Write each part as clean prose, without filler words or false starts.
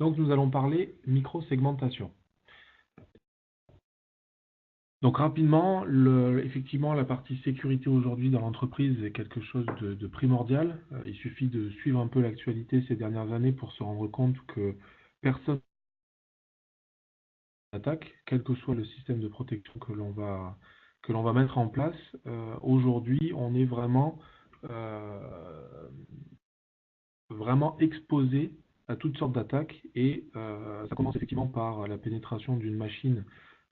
Donc nous allons parler micro-segmentation. Donc rapidement, effectivement, la partie sécurité aujourd'hui dans l'entreprise est quelque chose de primordial. Il suffit de suivre un peu l'actualité ces dernières années pour se rendre compte que personne n'attaque, quel que soit le système de protection que l'on va mettre en place. Aujourd'hui, on est vraiment exposé à toutes sortes d'attaques et ça commence effectivement par la pénétration d'une machine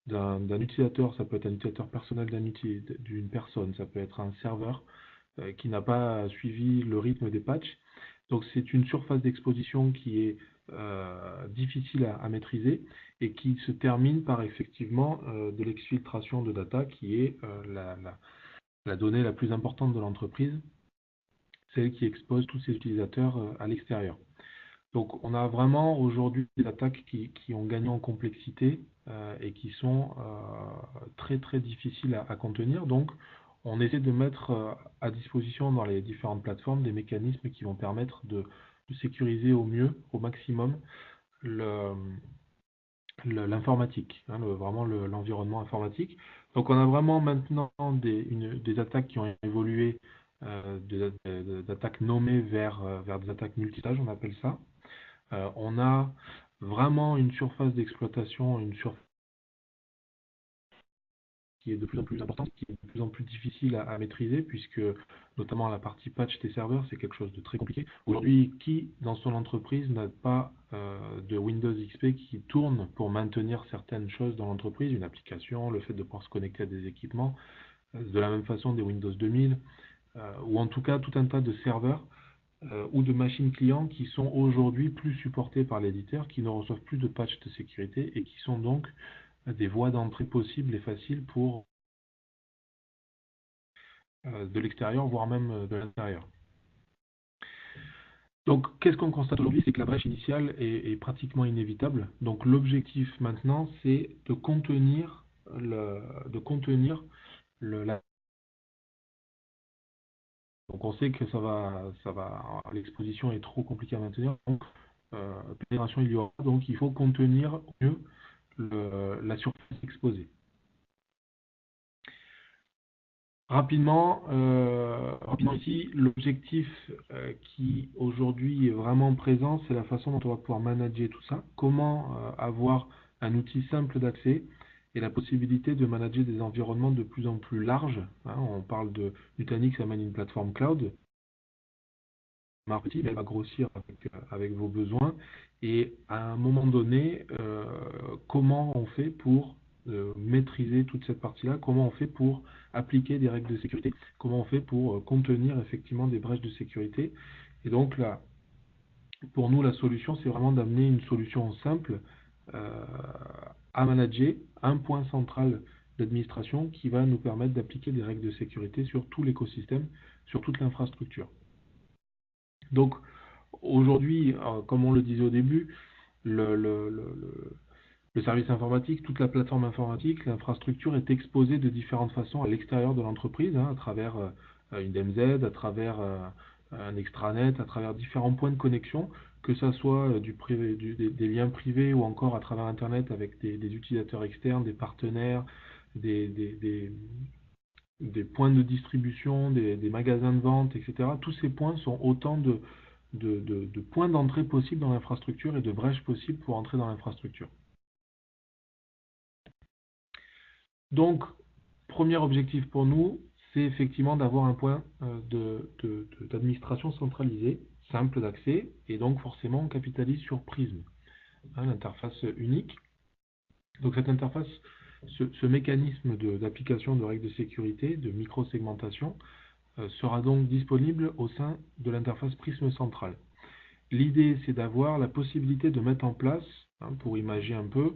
d'un utilisateur. Ça peut être un utilisateur personnel d'une personne, ça peut être un serveur qui n'a pas suivi le rythme des patchs. Donc c'est une surface d'exposition qui est difficile à maîtriser et qui se termine par effectivement de l'exfiltration de data qui est la donnée la plus importante de l'entreprise, celle qui expose tous ses utilisateurs à l'extérieur. Donc on a vraiment aujourd'hui des attaques qui ont gagné en complexité et qui sont très très difficiles à contenir. Donc on essaie de mettre à disposition dans les différentes plateformes des mécanismes qui vont permettre de sécuriser au mieux, au maximum, l'informatique, vraiment l'environnement informatique. Donc on a vraiment maintenant des attaques qui ont évolué d'attaques nommées vers des attaques multitâches, on appelle ça. On a vraiment une surface d'exploitation, une surface qui est de plus en plus importante, qui est de plus en plus difficile à maîtriser, puisque notamment la partie patch des serveurs, c'est quelque chose de très compliqué. Aujourd'hui, qui dans son entreprise n'a pas de Windows XP qui tourne pour maintenir certaines choses dans l'entreprise, une application, le fait de pouvoir se connecter à des équipements, de la même façon des Windows 2000, ou en tout cas tout un tas de serveurs ou de machines clients qui sont aujourd'hui plus supportés par l'éditeur, qui ne reçoivent plus de patch de sécurité et qui sont donc des voies d'entrée possibles et faciles pour de l'extérieur, voire même de l'intérieur. Donc, qu'est-ce qu'on constate aujourd'hui? C'est que la brèche initiale est pratiquement inévitable. Donc, l'objectif maintenant, c'est de contenir la. Donc, on sait que l'exposition est trop compliquée à maintenir. Donc, pénétration il y aura. Donc, il faut contenir mieux la surface exposée. Rapidement ici, l'objectif qui aujourd'hui est vraiment présent, c'est la façon dont on va pouvoir manager tout ça. Comment avoir un outil simple d'accès et la possibilité de manager des environnements de plus en plus larges. On parle de Nutanix amène une plateforme cloud. Elle va grossir avec vos besoins. Et à un moment donné, comment on fait pour maîtriser toute cette partie-là? Comment on fait pour appliquer des règles de sécurité? Comment on fait pour contenir effectivement des brèches de sécurité? Et donc là, pour nous, la solution, c'est vraiment d'amener une solution simple à manager, un point central d'administration qui va nous permettre d'appliquer des règles de sécurité sur tout l'écosystème, sur toute l'infrastructure. Donc, aujourd'hui, comme on le disait au début, le service informatique, toute la plateforme informatique, l'infrastructure est exposée de différentes façons à l'extérieur de l'entreprise, à travers une DMZ, à travers un extranet, à travers différents points de connexion, que ce soit des liens privés ou encore à travers Internet avec des utilisateurs externes, des partenaires, des points de distribution, des magasins de vente, etc. Tous ces points sont autant de points d'entrée possibles dans l'infrastructure et de brèches possibles pour entrer dans l'infrastructure. Donc, premier objectif pour nous, c'est effectivement d'avoir un point d'administration centralisé, simple d'accès, et donc forcément on capitalise sur Prism, l'interface unique. Donc cette interface, ce mécanisme d'application de règles de sécurité, de micro-segmentation, sera donc disponible au sein de l'interface Prism centrale. L'idée, c'est d'avoir la possibilité de mettre en place, pour imaginer un peu,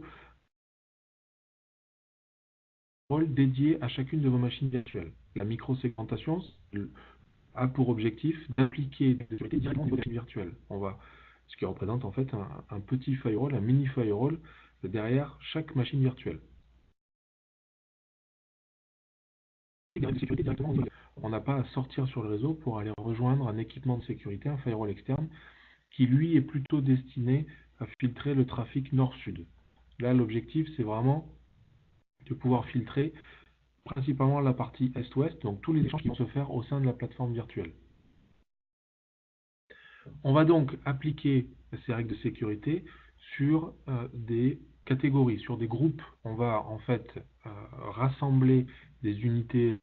un rôle dédié à chacune de vos machines virtuelles. La micro-segmentation a pour objectif d'appliquer des sécurités directement au niveau des machines virtuelles. Ce qui représente en fait un petit firewall, un mini firewall derrière chaque machine virtuelle. On n'a pas à sortir sur le réseau pour aller rejoindre un équipement de sécurité, un firewall externe, qui lui est plutôt destiné à filtrer le trafic nord-sud. Là, l'objectif, c'est vraiment de pouvoir filtrer principalement la partie est-ouest, donc tous les échanges qui vont se faire au sein de la plateforme virtuelle. On va donc appliquer ces règles de sécurité sur des catégories, sur des groupes. On va en fait rassembler des unités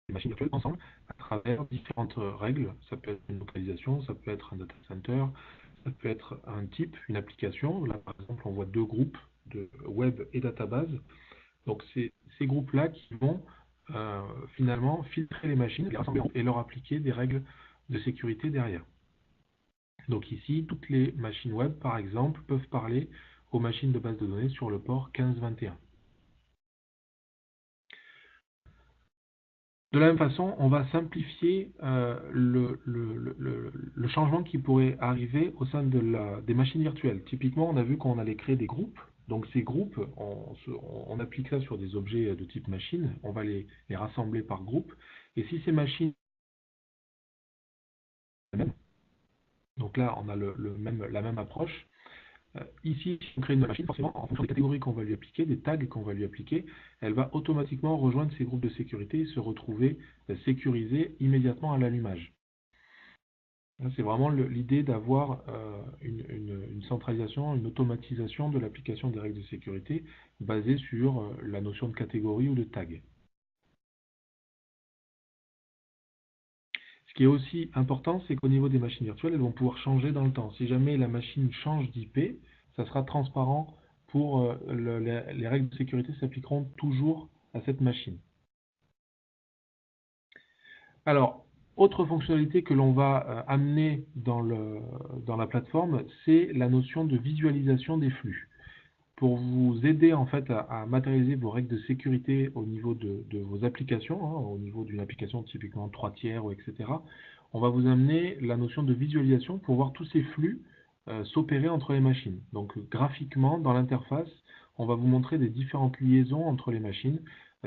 des machines virtuelles ensemble à travers différentes règles. Ça peut être une localisation, ça peut être un data center, ça peut être un type, une application. Là, par exemple, on voit deux groupes de web et database. Donc, c'est ces groupes-là qui vont finalement filtrer les machines, les rassembler et leur appliquer des règles de sécurité derrière. Donc ici, toutes les machines web, par exemple, peuvent parler aux machines de base de données sur le port 1521. De la même façon, on va simplifier le changement qui pourrait arriver au sein des machines virtuelles. Typiquement, on a vu qu'on allait créer des groupes. Donc ces groupes, on applique ça sur des objets de type machine. On va les rassembler par groupe. Et si ces machines, donc là, on a la même approche. Ici, si on crée une machine, forcément, en fonction des catégories qu'on va lui appliquer, des tags qu'on va lui appliquer, elle va automatiquement rejoindre ces groupes de sécurité et se retrouver sécurisée immédiatement à l'allumage. C'est vraiment l'idée d'avoir une centralisation, une automatisation de l'application des règles de sécurité basée sur la notion de catégorie ou de tag. Ce qui est aussi important, c'est qu'au niveau des machines virtuelles, elles vont pouvoir changer dans le temps. Si jamais la machine change d'IP, ça sera transparent pour les règles de sécurité s'appliqueront toujours à cette machine. Alors, autre fonctionnalité que l'on va amener dans la plateforme, c'est la notion de visualisation des flux. Pour vous aider en fait à matérialiser vos règles de sécurité au niveau de vos applications, hein, au niveau d'une application typiquement 3 tiers, ou etc., on va vous amener la notion de visualisation pour voir tous ces flux s'opérer entre les machines. Donc graphiquement, dans l'interface, on va vous montrer des différentes liaisons entre les machines.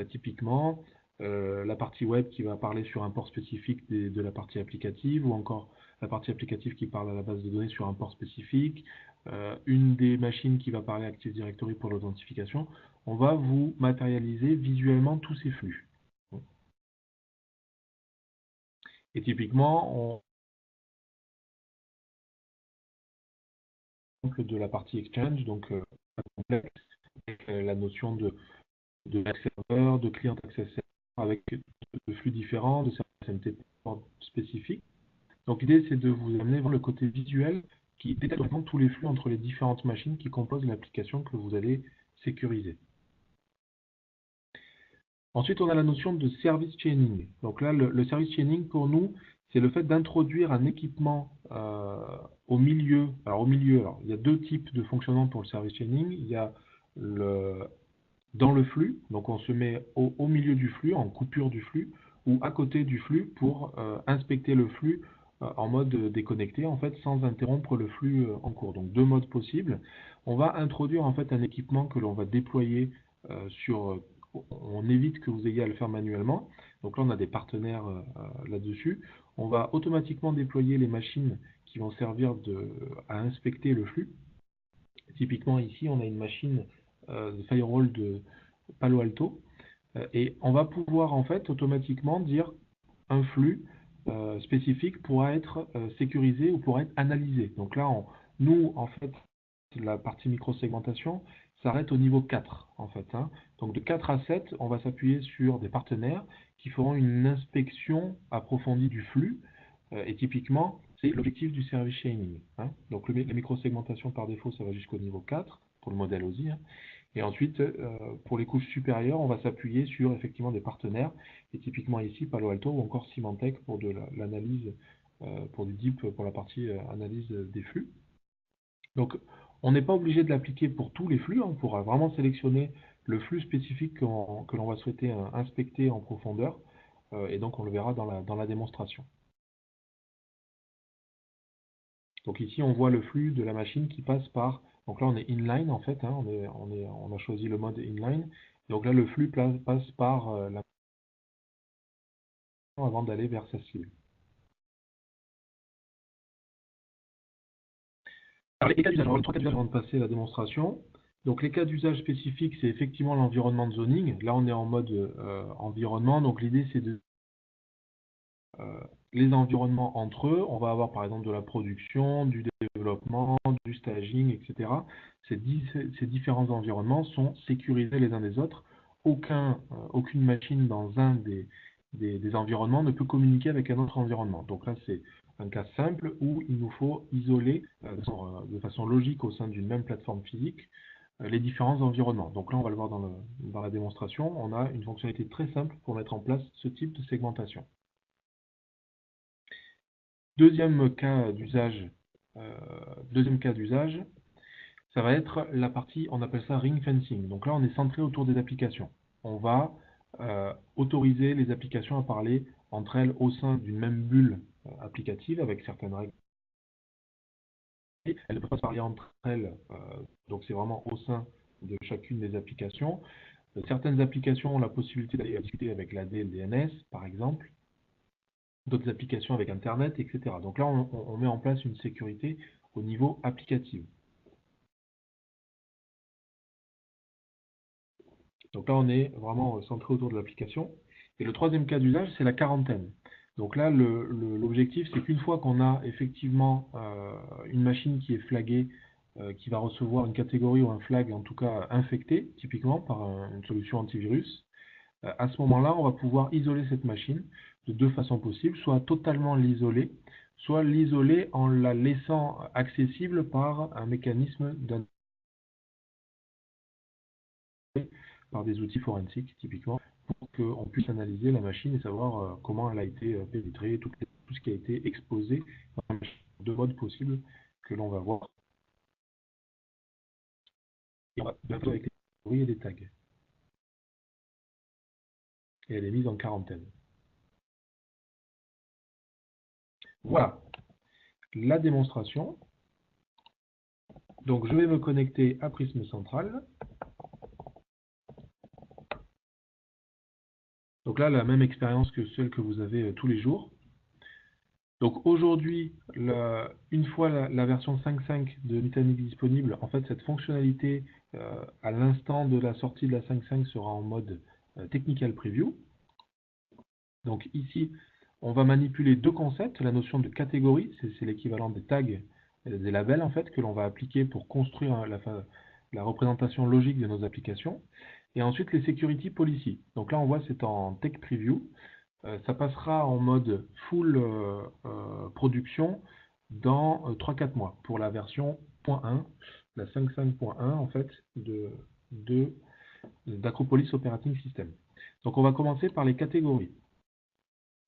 Typiquement, la partie web qui va parler sur un port spécifique de la partie applicative, ou encore la partie applicative qui parle à la base de données sur un port spécifique, une des machines qui va parler Active Directory pour l'authentification. On va vous matérialiser visuellement tous ces flux. Et typiquement, on de la partie Exchange, donc complexe, avec la notion de access serveur, de client access server, avec de flux différents, de services MT spécifiques. Donc l'idée, c'est de vous amener vers le côté visuel qui détecte vraiment tous les flux entre les différentes machines qui composent l'application que vous allez sécuriser. Ensuite, on a la notion de service chaining. Donc là, le service chaining, pour nous, c'est le fait d'introduire un équipement au milieu. Alors, il y a deux types de fonctionnement pour le service chaining. Il y a dans le flux, donc on se met au milieu du flux, en coupure du flux, ou à côté du flux pour inspecter le flux en mode déconnecté, en fait, sans interrompre le flux en cours. Donc deux modes possibles. On va introduire en fait un équipement que l'on va déployer sur. On évite que vous ayez à le faire manuellement. Donc là, on a des partenaires là-dessus. On va automatiquement déployer les machines qui vont servir à inspecter le flux. Typiquement ici, on a une machine de firewall de Palo Alto, et on va pouvoir en fait automatiquement dire un flux spécifique pourra être sécurisé ou pourra être analysé. Donc là, nous, en fait, la partie micro-segmentation s'arrête au niveau 4, en fait. Hein. Donc de 4 à 7, on va s'appuyer sur des partenaires qui feront une inspection approfondie du flux, et typiquement, c'est l'objectif du service chaining. Hein. Donc la micro-segmentation par défaut, ça va jusqu'au niveau 4, pour le modèle OSI. Hein. Et ensuite, pour les couches supérieures, on va s'appuyer sur effectivement des partenaires, et typiquement ici Palo Alto ou encore Symantec pour de l'analyse, pour du deep, pour la partie analyse des flux. Donc, on n'est pas obligé de l'appliquer pour tous les flux, hein. On pourra vraiment sélectionner le flux spécifique que l'on va souhaiter inspecter en profondeur, et donc on le verra dans la démonstration. Donc ici, on voit le flux de la machine qui passe par. Donc là, on est inline en fait. Hein, on a choisi le mode inline. Donc là, le flux passe par la avant d'aller vers sa cible. Alors, les cas d'usage, trois cas d'usage avant de passer à la démonstration. Donc les cas d'usage spécifiques, c'est effectivement l'environnement de zoning. Là, on est en mode environnement. Donc l'idée, c'est de les environnements entre eux. On va avoir par exemple de la production, du développement, du staging, etc. Ces différents environnements sont sécurisés les uns des autres. Aucune machine dans un des environnements ne peut communiquer avec un autre environnement. Donc là, c'est un cas simple où il nous faut isoler de façon logique au sein d'une même plateforme physique les différents environnements. Donc là, on va le voir dans la démonstration. On a une fonctionnalité très simple pour mettre en place ce type de segmentation. Deuxième cas d'usage, ça va être la partie, on appelle ça ring fencing. Donc là, on est centré autour des applications. On va autoriser les applications à parler entre elles au sein d'une même bulle applicative avec certaines règles. Elles ne peuvent pas se parler entre elles, donc c'est vraiment au sein de chacune des applications. Certaines applications ont la possibilité d'aller discuter avec l'AD et le DNS, par exemple. D'autres applications avec Internet, etc. Donc là, on met en place une sécurité au niveau applicatif. Donc là, on est vraiment centré autour de l'application. Et le troisième cas d'usage, c'est la quarantaine. Donc là, l'objectif, c'est qu'une fois qu'on a effectivement une machine qui est flaguée, qui va recevoir une catégorie ou un flag, en tout cas infecté, typiquement par une solution antivirus, à ce moment-là, on va pouvoir isoler cette machine de deux façons possibles, soit totalement l'isoler, soit l'isoler en la laissant accessible par un mécanisme par des outils forensiques, typiquement, pour qu'on puisse analyser la machine et savoir comment elle a été pénétrée, tout ce qui a été exposé dans la machine. Deux modes possibles que l'on va voir. Et on va bientôt avec les catégories et les tags. Et elle est mise en quarantaine. Voilà la démonstration. Donc je vais me connecter à Prisme Central. Donc là, la même expérience que celle que vous avez tous les jours. Donc aujourd'hui, une fois la version 5.5 de Nutanix disponible, en fait, cette fonctionnalité, à l'instant de la sortie de la 5.5, sera en mode Technical Preview. Donc ici, on va manipuler deux concepts. La notion de catégorie, c'est l'équivalent des tags, des labels, en fait, que l'on va appliquer pour construire la représentation logique de nos applications. Et ensuite, les Security Policy. Donc là, on voit, c'est en Tech Preview. Ça passera en mode full production dans 3-4 mois pour la version 0.1, la 5.5.1 en fait d'Acropolis Operating System. Donc on va commencer par les catégories.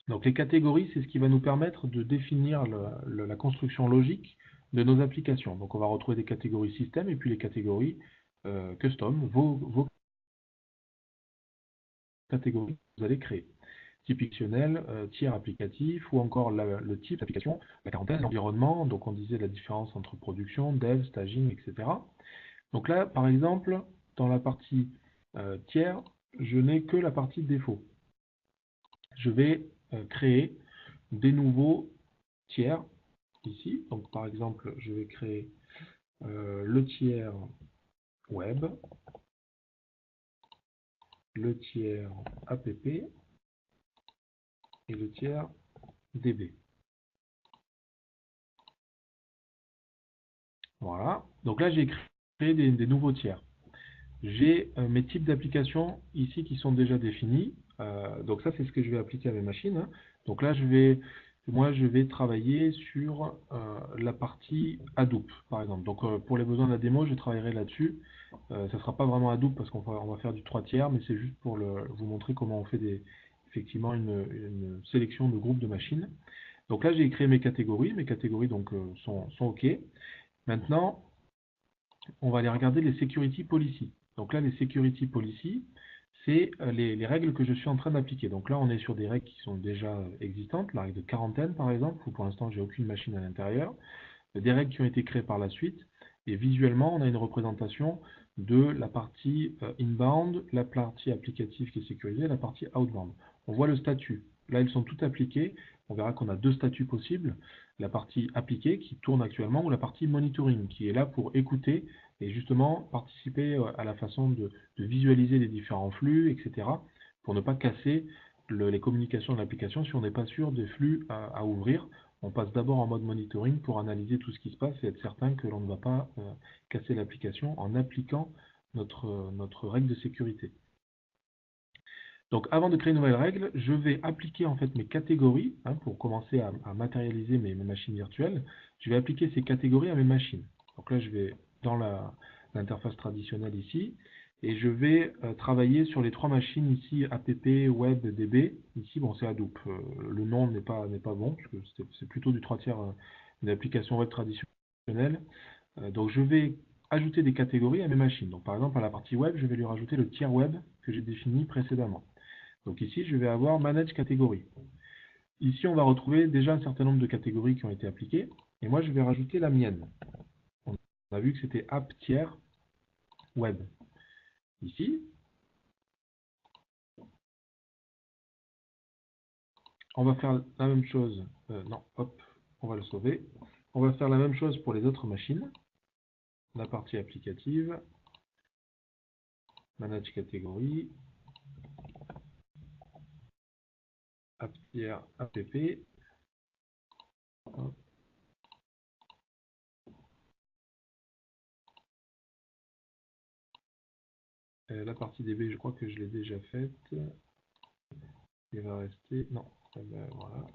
Donc les catégories, c'est ce qui va nous permettre de définir la construction logique de nos applications. Donc on va retrouver des catégories système et puis les catégories custom, vos catégories que vous allez créer. Type fictionnel, tiers applicatif, ou encore le type d'application, la quarantaine, l'environnement, donc on disait la différence entre production, dev, staging, etc. Donc là, par exemple, dans la partie tiers, je n'ai que la partie défaut. Je vais créer des nouveaux tiers ici. Donc par exemple, je vais créer le tiers web, le tiers app, et le tiers DB. Voilà. Donc là, j'ai créé des nouveaux tiers. J'ai mes types d'applications ici qui sont déjà définis. Donc ça, c'est ce que je vais appliquer à mes machines, hein. Donc là, moi, je vais travailler sur la partie Hadoop, par exemple. Donc pour les besoins de la démo, je travaillerai là-dessus. Ça ne sera pas vraiment Hadoop parce qu'on va faire du 3 tiers, mais c'est juste pour vous montrer comment on fait effectivement une sélection de groupes de machines. Donc là, j'ai créé mes catégories. Mes catégories donc, sont OK. Maintenant, on va aller regarder les Security Policy. Donc là, les Security Policy, c'est les règles que je suis en train d'appliquer. Donc là, on est sur des règles qui sont déjà existantes, la règle de quarantaine par exemple, où pour l'instant, j'ai aucune machine à l'intérieur. Des règles qui ont été créées par la suite. Et visuellement, on a une représentation de la partie inbound, la partie applicative qui est sécurisée, la partie outbound. On voit le statut. Là, elles sont toutes appliquées. On verra qu'on a deux statuts possibles. la partie appliquée qui tourne actuellement ou la partie monitoring qui est là pour écouter et justement participer à la façon de visualiser les différents flux, etc. pour ne pas casser les communications de l'application si on n'est pas sûr des flux à ouvrir. On passe d'abord en mode monitoring pour analyser tout ce qui se passe et être certain que l'on ne va pas casser l'application en appliquant notre règle de sécurité. Donc avant de créer une nouvelle règle, je vais appliquer en fait mes catégories pour commencer à matérialiser mes machines virtuelles. Je vais appliquer ces catégories à mes machines. Donc là, je vais dans l'interface traditionnelle ici et je vais travailler sur les trois machines ici, app, web, db. Ici, bon, c'est Hadoop. Le nom n'est pas bon, parce que c'est plutôt du 3/3 une application web traditionnelle. Donc je vais ajouter des catégories à mes machines. Donc par exemple, à la partie web, je vais lui rajouter le tiers web que j'ai défini précédemment. Donc ici, je vais avoir Manage catégorie. Ici, on va retrouver déjà un certain nombre de catégories qui ont été appliquées. Et moi, je vais rajouter la mienne. On a vu que c'était App tiers web. Ici, on va faire la même chose. Non, hop, on va le sauver. On va faire la même chose pour les autres machines. La partie applicative, Manage catégorie, App tiers app. Hop. La partie DB, je crois que je l'ai déjà faite. Il va rester... Non, voilà.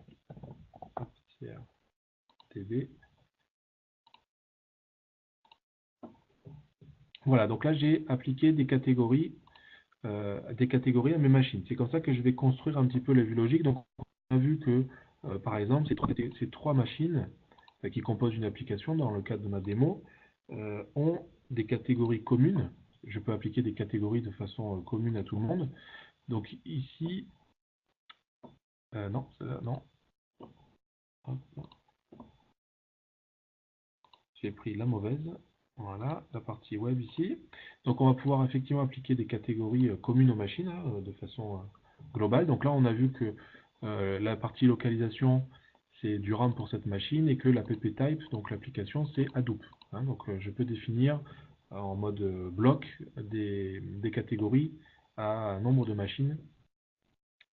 App tiers DB. Voilà, donc là j'ai appliqué des catégories à mes machines. C'est comme ça que je vais construire un petit peu la vue logique. Donc on a vu que, par exemple, ces trois machines qui composent une application, dans le cadre de ma démo, ont des catégories communes. Je peux appliquer des catégories de façon commune à tout le monde. Donc ici, non, non. Hop. J'ai pris la mauvaise. Voilà, la partie web ici. Donc on va pouvoir effectivement appliquer des catégories communes aux machines de façon globale. Donc là, on a vu que la partie localisation, c'est du RAM pour cette machine et que l'app type, donc l'application, c'est Hadoop. Donc je peux définir en mode bloc des catégories à un nombre de machines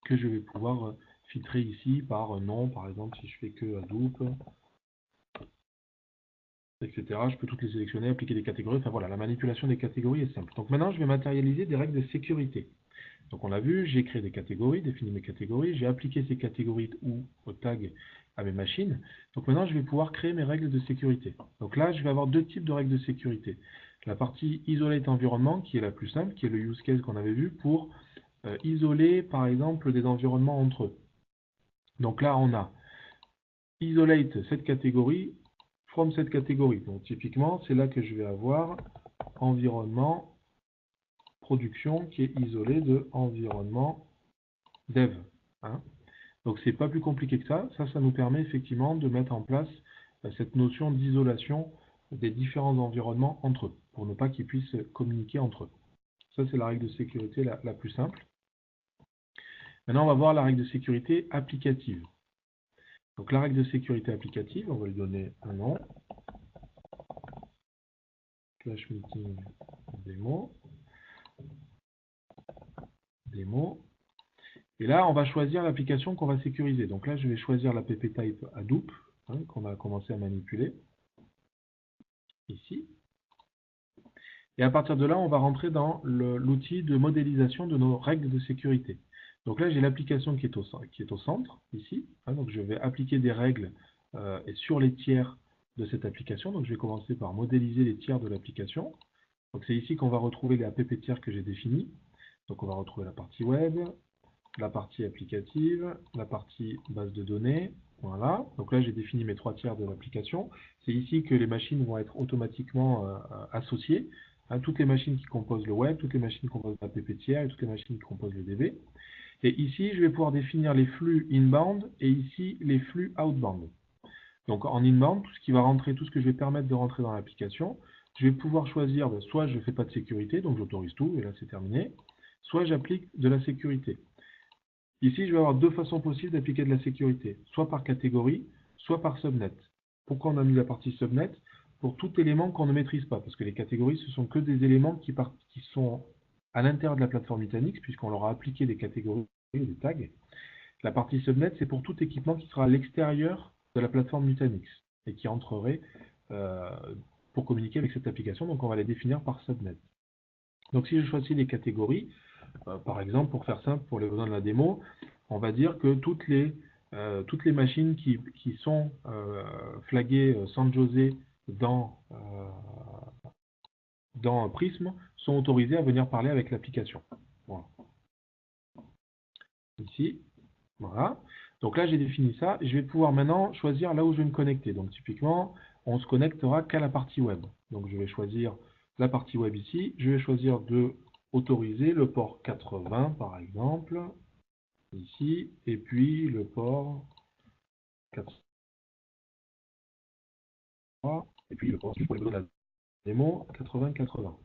que je vais pouvoir filtrer ici par nom, par exemple, si je fais que Hadoop, etc. Je peux toutes les sélectionner, appliquer des catégories. Enfin voilà, la manipulation des catégories est simple. Donc maintenant, je vais matérialiser des règles de sécurité. Donc on l'a vu, j'ai créé des catégories, défini mes catégories, j'ai appliqué ces catégories ou tags à mes machines. Donc maintenant, je vais pouvoir créer mes règles de sécurité. Donc là, je vais avoir deux types de règles de sécurité. La partie Isolate environnement, qui est la plus simple, qui est le use case qu'on avait vu pour isoler, par exemple, des environnements entre eux. Donc là, on a Isolate cette catégorie from cette catégorie. Donc typiquement, c'est là que je vais avoir environnement production qui est isolé de environnement dev. Donc c'est pas plus compliqué que ça. Ça nous permet effectivement de mettre en place cette notion d'isolation des différents environnements entre eux, pour ne pas qu'ils puissent communiquer entre eux. Ça, c'est la règle de sécurité la plus simple. Maintenant, on va voir la règle de sécurité applicative. Donc la règle de sécurité applicative, on va lui donner un nom. Clash meeting démo. Et là, on va choisir l'application qu'on va sécuriser. Donc là, je vais choisir l'app type Hadoop, qu'on va commencer à manipuler. Ici. Et à partir de là, on va rentrer dans l'outil de modélisation de nos règles de sécurité. Donc là, j'ai l'application qui est au centre, ici. Donc je vais appliquer des règles sur les tiers de cette application. Donc je vais commencer par modéliser les tiers de l'application. Donc c'est ici qu'on va retrouver les app tiers que j'ai définis. Donc on va retrouver la partie web, la partie applicative, la partie base de données. Voilà, donc là j'ai défini mes trois tiers de l'application. C'est ici que les machines vont être automatiquement associées. Toutes les machines qui composent le web, toutes les machines qui composent l'app tiers et toutes les machines qui composent le DB. Et ici, je vais pouvoir définir les flux inbound et ici les flux outbound. Donc en inbound, tout ce qui va rentrer, tout ce que je vais permettre de rentrer dans l'application, je vais pouvoir choisir, soit je ne fais pas de sécurité, donc j'autorise tout, et là c'est terminé, soit j'applique de la sécurité. Ici, je vais avoir deux façons possibles d'appliquer de la sécurité, soit par catégorie, soit par subnet. Pourquoi on a mis la partie subnet? Pour tout élément qu'on ne maîtrise pas, parce que les catégories, ce sont que des éléments qui sont à l'intérieur de la plateforme Nutanix, puisqu'on leur a appliqué des catégories, des tags. La partie subnet, c'est pour tout équipement qui sera à l'extérieur de la plateforme Nutanix et qui entrerait pour communiquer avec cette application. Donc, on va les définir par subnet. Donc, si je choisis les catégories, par exemple, pour faire simple, pour les besoins de la démo, on va dire que toutes les machines qui sont flaguées San José dans Prism sont autorisées à venir parler avec l'application. Voilà. Ici, voilà. Donc là, j'ai défini ça. Je vais pouvoir maintenant choisir là où je vais me connecter. Donc typiquement, on se connectera qu'à la partie web. Donc je vais choisir la partie web ici. Je vais choisir de autoriser le port 80, par exemple, ici, et puis le port 83, et puis le port pour les besoins de la démo 80-80.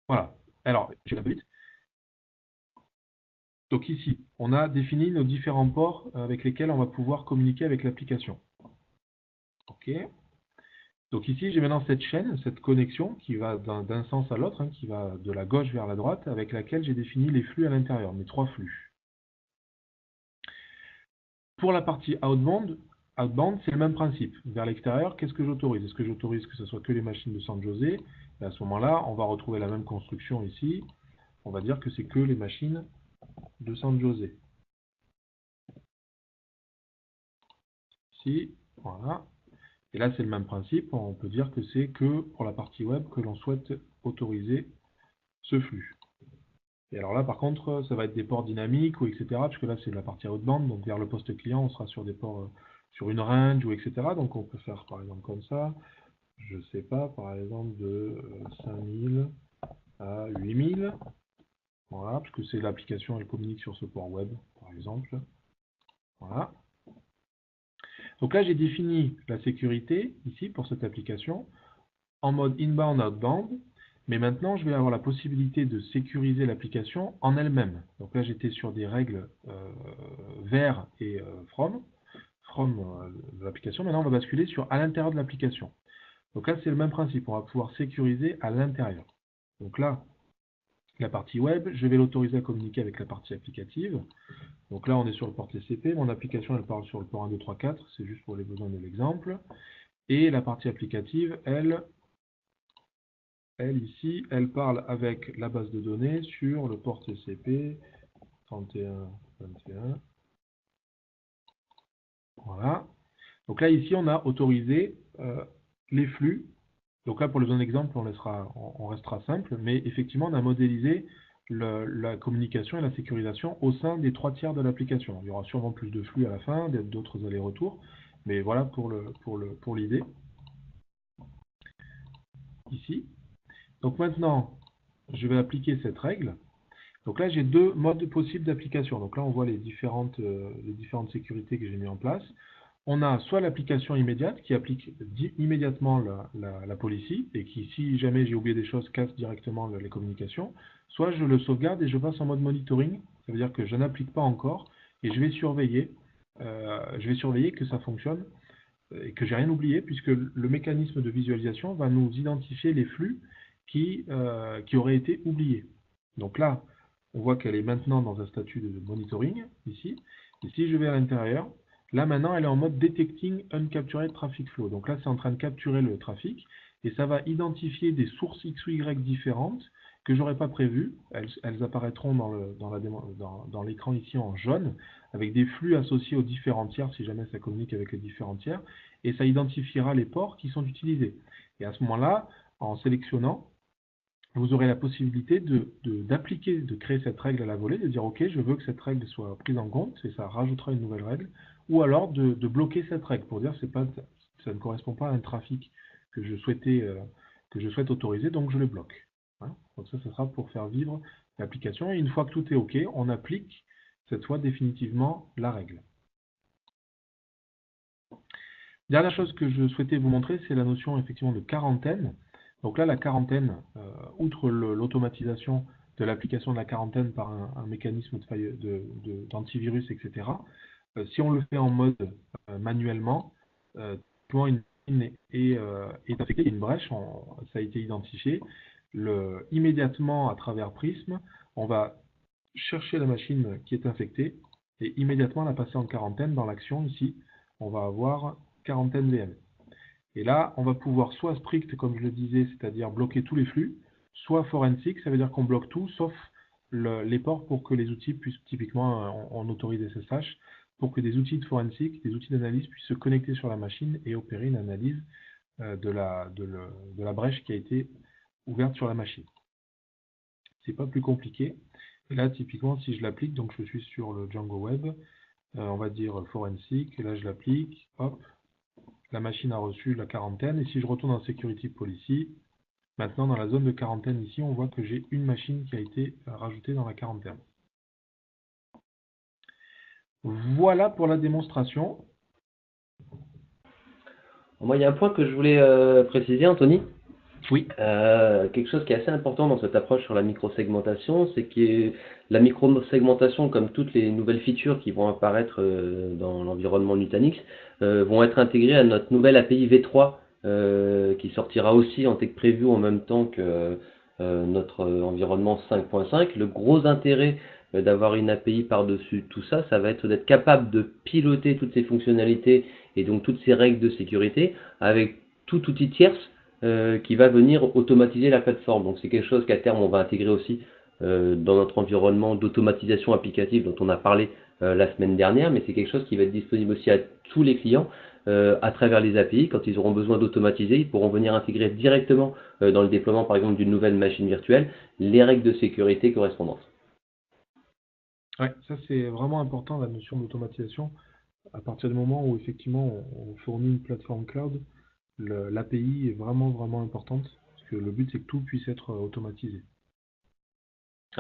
Voilà. Alors, je vais vite. Donc ici, on a défini nos différents ports avec lesquels on va pouvoir communiquer avec l'application. OK. Donc ici, j'ai maintenant cette chaîne, cette connexion qui va d'un sens à l'autre, qui va de la gauche vers la droite, avec laquelle j'ai défini les flux à l'intérieur, mes 3 flux. Pour la partie outbound, c'est le même principe. Vers l'extérieur, qu'est-ce que j'autorise? Est-ce que j'autorise que ce soit que les machines de San José? Et à ce moment-là, on va retrouver la même construction ici. On va dire que c'est que les machines de San José. Ici, voilà. Et là, c'est le même principe. On peut dire que c'est que pour la partie web que l'on souhaite autoriser ce flux. Et alors là, par contre, ça va être des ports dynamiques ou etc. Puisque là, c'est la partie outbound. Donc vers le poste client, on sera sur des ports, sur une range ou etc. Donc on peut faire par exemple comme ça. Je sais pas, par exemple de 5000 à 8000. Voilà, puisque c'est l'application, elle communique sur ce port web, par exemple. Voilà. Donc là, j'ai défini la sécurité, ici, pour cette application, en mode inbound, outbound. Mais maintenant, je vais avoir la possibilité de sécuriser l'application en elle-même. Donc là, j'étais sur des règles vers et from de l'application. Maintenant, on va basculer sur à l'intérieur de l'application. Donc là, c'est le même principe. On va pouvoir sécuriser à l'intérieur. Donc là, la partie web, je vais l'autoriser à communiquer avec la partie applicative. Donc là, on est sur le port TCP. Mon application, elle parle sur le port 1, 2, 3, 4. C'est juste pour les besoins de l'exemple. Et la partie applicative, elle ici, elle parle avec la base de données sur le port TCP 31.21. Voilà. Donc là, ici, on a autorisé les flux. Donc là, pour le besoin d'exemple, on restera simple, mais effectivement, on a modélisé la communication et la sécurisation au sein des 3 tiers de l'application. Il y aura sûrement plus de flux à la fin, d'autres allers-retours, mais voilà pour l'idée. Ici. Donc maintenant, je vais appliquer cette règle. Donc là, j'ai 2 modes possibles d'application. Donc là, on voit les différentes sécurités que j'ai mis en place. On a soit l'application immédiate qui applique immédiatement la policy et qui, si jamais j'ai oublié des choses, casse directement les communications. Soit je le sauvegarde et je passe en mode monitoring. Ça veut dire que je n'applique pas encore et je vais surveiller que ça fonctionne et que j'ai rien oublié puisque le mécanisme de visualisation va nous identifier les flux qui auraient été oubliés. Donc là, on voit qu'elle est maintenant dans un statut de monitoring, ici. Et si je vais à l'intérieur, là maintenant, elle est en mode Detecting Uncaptured Traffic Flow. Donc là, c'est en train de capturer le trafic et ça va identifier des sources X ou Y différentes que j'aurais pas prévues. Elles apparaîtront dans l'écran ici en jaune avec des flux associés aux différents tiers si jamais ça communique avec les différents tiers et ça identifiera les ports qui sont utilisés. Et à ce moment-là, en sélectionnant, vous aurez la possibilité de créer cette règle à la volée, de dire OK, je veux que cette règle soit prise en compte, et ça rajoutera une nouvelle règle, ou alors de bloquer cette règle pour dire que ça ne correspond pas à un trafic que je souhaite autoriser, donc je le bloque. Hein. Donc ça sera pour faire vivre l'application, et une fois que tout est OK, on applique cette fois définitivement la règle. Dernière chose que je souhaitais vous montrer, c'est la notion effectivement de quarantaine. Donc là, la quarantaine, outre l'automatisation de l'application de la quarantaine par un mécanisme d'antivirus, etc., Si on le fait en mode manuellement, quand une machine est affectée, il y a une brèche, ça a été identifié. Immédiatement, à travers Prism, on va chercher la machine qui est infectée et immédiatement la passer en quarantaine. Dans l'action ici, on va avoir quarantaine VM. Et là, on va pouvoir soit strict, comme je le disais, c'est-à-dire bloquer tous les flux, soit forensic, ça veut dire qu'on bloque tout, sauf les ports pour que les outils puissent, typiquement, on autorise SSH, pour que des outils de forensic, des outils d'analyse puissent se connecter sur la machine et opérer une analyse de la brèche qui a été ouverte sur la machine. C'est pas plus compliqué. Et là, typiquement, si je l'applique, donc je suis sur le Django Web, on va dire forensic, et là je l'applique, hop, la machine a reçu la quarantaine, et si je retourne en Security Policy, maintenant dans la zone de quarantaine ici, on voit que j'ai une machine qui a été rajoutée dans la quarantaine. Voilà pour la démonstration. Moi, il y a un point que je voulais préciser, Anthony. Oui. Quelque chose qui est assez important dans cette approche sur la microsegmentation, c'est que la microsegmentation, comme toutes les nouvelles features qui vont apparaître dans l'environnement Nutanix, vont être intégrées à notre nouvelle API V3 qui sortira aussi en tech preview en même temps que notre environnement 5.5. Le gros intérêt d'avoir une API par-dessus tout ça, ça va être d'être capable de piloter toutes ces fonctionnalités et donc toutes ces règles de sécurité avec tout outil tierce qui va venir automatiser la plateforme. Donc c'est quelque chose qu'à terme on va intégrer aussi dans notre environnement d'automatisation applicative dont on a parlé la semaine dernière, mais c'est quelque chose qui va être disponible aussi à tous les clients à travers les API. Quand ils auront besoin d'automatiser, ils pourront venir intégrer directement dans le déploiement par exemple d'une nouvelle machine virtuelle les règles de sécurité correspondantes. Ouais, ça c'est vraiment important, la notion d'automatisation. À partir du moment où effectivement on fournit une plateforme cloud, l'API est vraiment vraiment importante, parce que le but c'est que tout puisse être automatisé.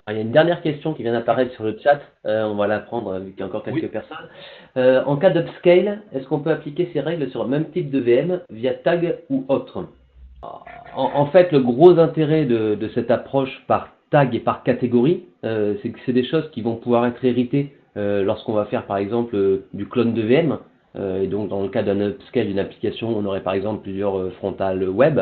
Alors, il y a une dernière question qui vient d'apparaître sur le chat, on va la prendre vu qu'il y a encore quelques personnes. En cas d'upscale, est-ce qu'on peut appliquer ces règles sur le même type de VM via tag ou autre? En fait, le gros intérêt de cette approche par tag et par catégorie, c'est que c'est des choses qui vont pouvoir être héritées lorsqu'on va faire par exemple du clone de VM. Et donc dans le cas d'un upscale d'une application, on aurait par exemple plusieurs frontales web.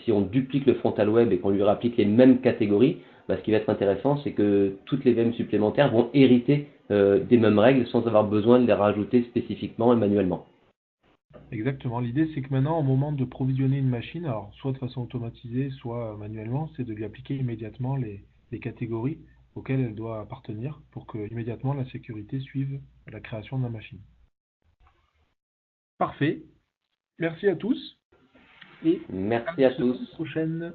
Si on duplique le frontal web et qu'on lui applique les mêmes catégories, ce qui va être intéressant, c'est que toutes les VM supplémentaires vont hériter des mêmes règles sans avoir besoin de les rajouter spécifiquement et manuellement. Exactement. L'idée, c'est que maintenant, au moment de provisionner une machine, alors soit de façon automatisée, soit manuellement, c'est de lui appliquer immédiatement les catégories auxquelles elle doit appartenir pour que immédiatement la sécurité suive la création de la machine. Parfait. Merci à tous. Et merci à tous. À la prochaine.